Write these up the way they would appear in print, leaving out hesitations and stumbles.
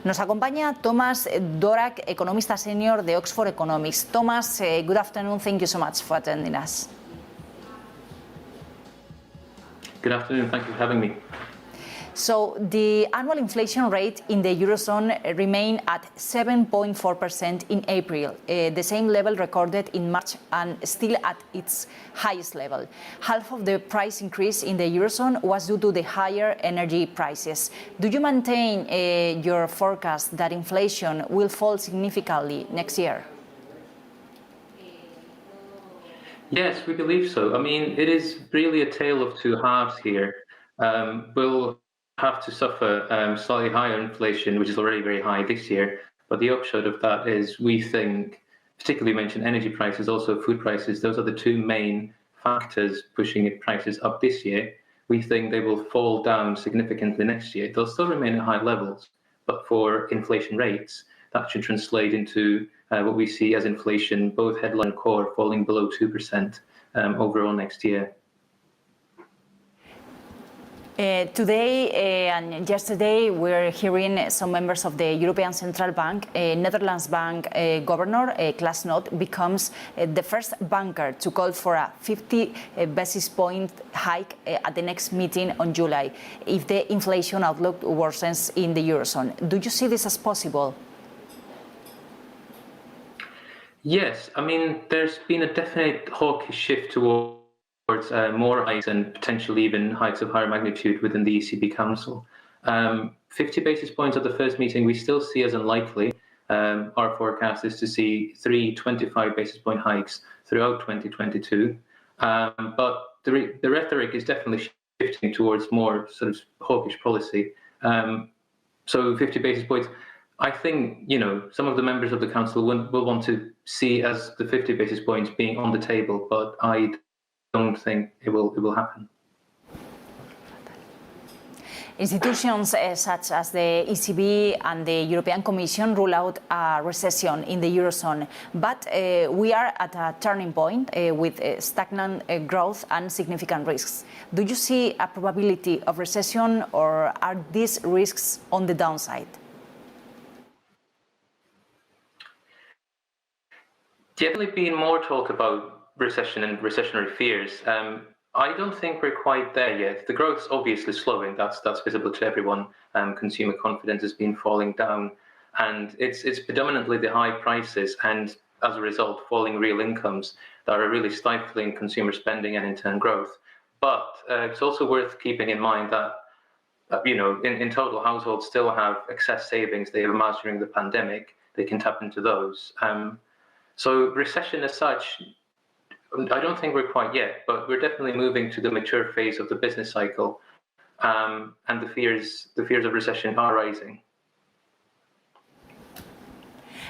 Nos acompaña Tomas Dvorak, economista senior de Oxford Economics. Tomas, good afternoon. Thank you so much for attending us. Good afternoon. Thank you for having me. So the annual inflation rate in the eurozone remained at 7.4% in April, the same level recorded in March and still at its highest level. Half of the price increase in the eurozone was due to the higher energy prices. Do you maintain your forecast that inflation will fall significantly next year? Yes, we believe so. I mean, it is really a tale of two halves here. We'll have to suffer slightly higher inflation, which is already very high this year. But the upshot of that is we think, particularly mentioned energy prices, also food prices, those are the two main factors pushing prices up this year. We think they will fall down significantly next year. They'll still remain at high levels, but for inflation rates, that should translate into what we see as inflation, both headline and core, falling below 2% overall next year. Today and yesterday, we're hearing some members of the European Central Bank, Netherlands Bank Governor Klaas Knot becomes the first banker to call for a 50 basis point hike at the next meeting on July if the inflation outlook worsens in the Eurozone. Do you see this as possible? Yes, I mean, there's been a definite hawkish shift towards more hikes and potentially even hikes of higher magnitude within the ECB Council. 50 basis points at the first meeting we still see as unlikely. Our forecast is to see 3 25 basis point hikes throughout 2022. But the rhetoric is definitely shifting towards more sort of hawkish policy. So 50 basis points, I think, you know, some of the members of the council will want to see as the 50 basis points being on the table, but I don't think it will happen. Institutions such as the ECB and the European Commission rule out a recession in the Eurozone, but we are at a turning point with stagnant growth and significant risks. Do you see a probability of recession, or are these risks on the downside? Definitely been more talk about recession and recessionary fears. I don't think we're quite there yet. The growth's obviously slowing. That's visible to everyone. Consumer confidence has been falling down, and it's predominantly the high prices and, as a result, falling real incomes that are really stifling consumer spending and in turn growth. But it's also worth keeping in mind that you know, in total, households still have excess savings they have amassed during the pandemic. They can tap into those. So recession as such, I don't think we're quite yet, but we're definitely moving to the mature phase of the business cycle, and the fears of recession are rising.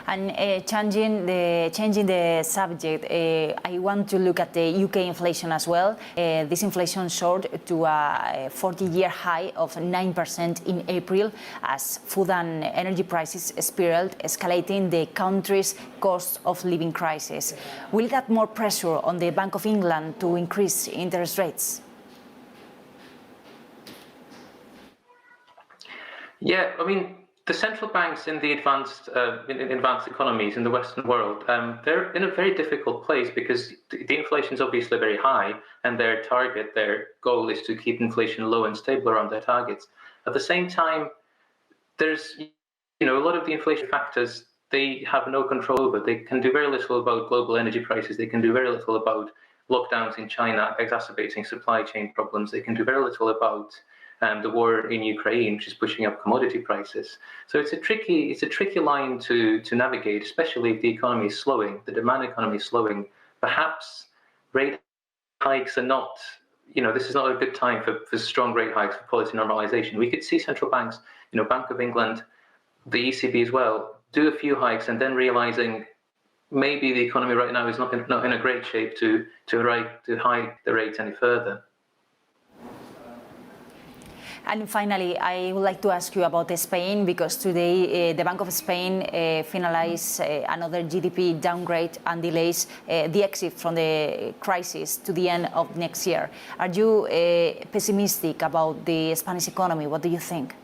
And changing the subject, I want to look at the UK inflation as well. This inflation soared to a 40-year high of 9% in April as food and energy prices spiraled, escalating the country's cost of living crisis. Will it add more pressure on the Bank of England to increase interest rates? Yeah, I mean, the central banks in the advanced economies in the Western world, they're in a very difficult place because the inflation is obviously very high, and their goal is to keep inflation low and stable around their targets. At the same time, there's, you know, a lot of the inflation factors they have no control over. They can do very little about global energy prices. They can do very little about lockdowns in China exacerbating supply chain problems. They can do very little about the war in Ukraine, which is pushing up commodity prices. So it's a tricky line to navigate, especially if the economy is slowing, the demand economy is slowing. Perhaps rate hikes are not, you know, this is not a good time for strong rate hikes for policy normalization. We could see central banks, you know, Bank of England, the ECB as well, do a few hikes and then realizing maybe the economy right now is not in a great shape to hike the rates any further. And finally, I would like to ask you about Spain, because today the Bank of Spain finalized another GDP downgrade and delays the exit from the crisis to the end of next year. Are you pessimistic about the Spanish economy? What do you think?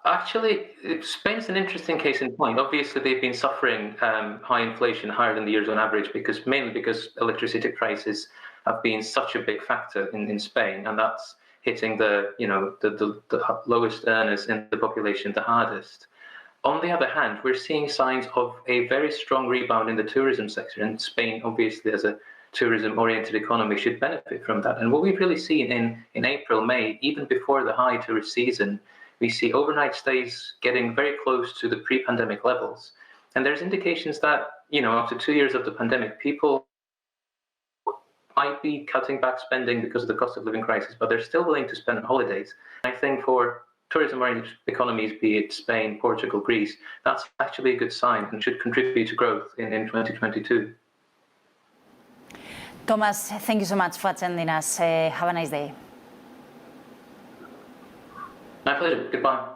Actually, Spain's an interesting case in point. Obviously, they've been suffering high inflation, higher than the Eurozone average, mainly because electricity prices have been such a big factor in Spain, and that's hitting the lowest earners in the population the hardest. On the other hand, we're seeing signs of a very strong rebound in the tourism sector, and Spain, obviously, as a tourism-oriented economy, should benefit from that. And what we've really seen in April, May, even before the high tourist season, we see overnight stays getting very close to the pre-pandemic levels. And there's indications that, after 2 years of the pandemic, people might be cutting back spending because of the cost of living crisis, but they're still willing to spend on holidays. I think for tourism-oriented economies, be it Spain, Portugal, Greece, that's actually a good sign and should contribute to growth in 2022. Thomas, thank you so much for attending us. Have a nice day. My pleasure. Goodbye.